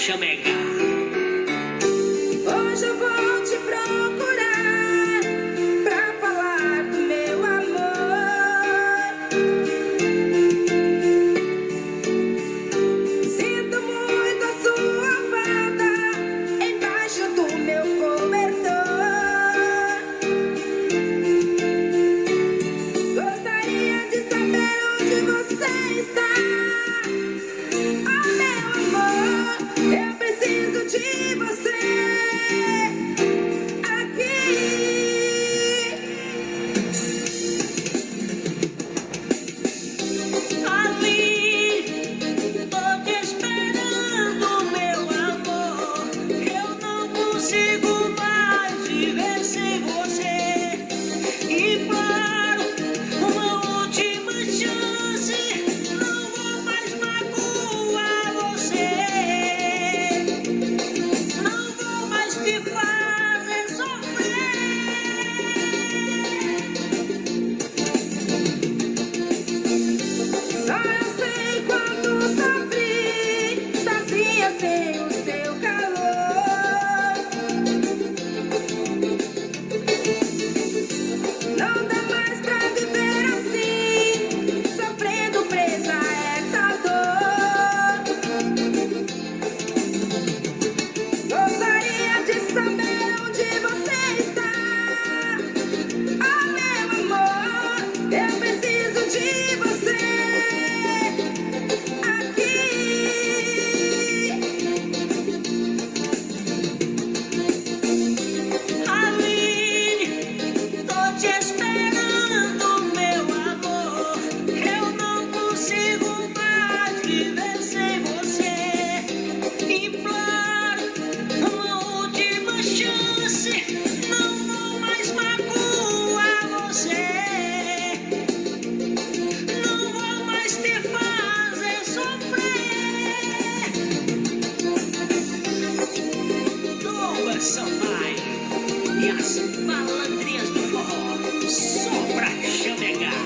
chamegar. Hoje eu vou te procurar pra falar do meu amor. Sinto muito a sua falta embaixo do meu cobertor. Gostaria de saber onde você está. Oh, meu amor, eu preciso de você aqui. Ali, tô te esperando, meu amor. Eu não consigo mais viver sem você. Imploro uma última chance. Não vou mais magoar você. Não vou mais te fazer sofrer. Só eu sei quanto sofri sozinha sem o seu calor. Não dá mais pra viver assim, sofrendo presa a essa dor. Gostaria de saber onde você está. Oh, meu amor, eu preciso de você aqui. Aline, tô te esperando, meu amor. Eu não consigo mais viver sem você. Imploro uma última chance. Não vou mais magoar você. Não vou mais te fazer sofrer. Douglas Sampaio e as malandrinhas do forró, só pra chamegar.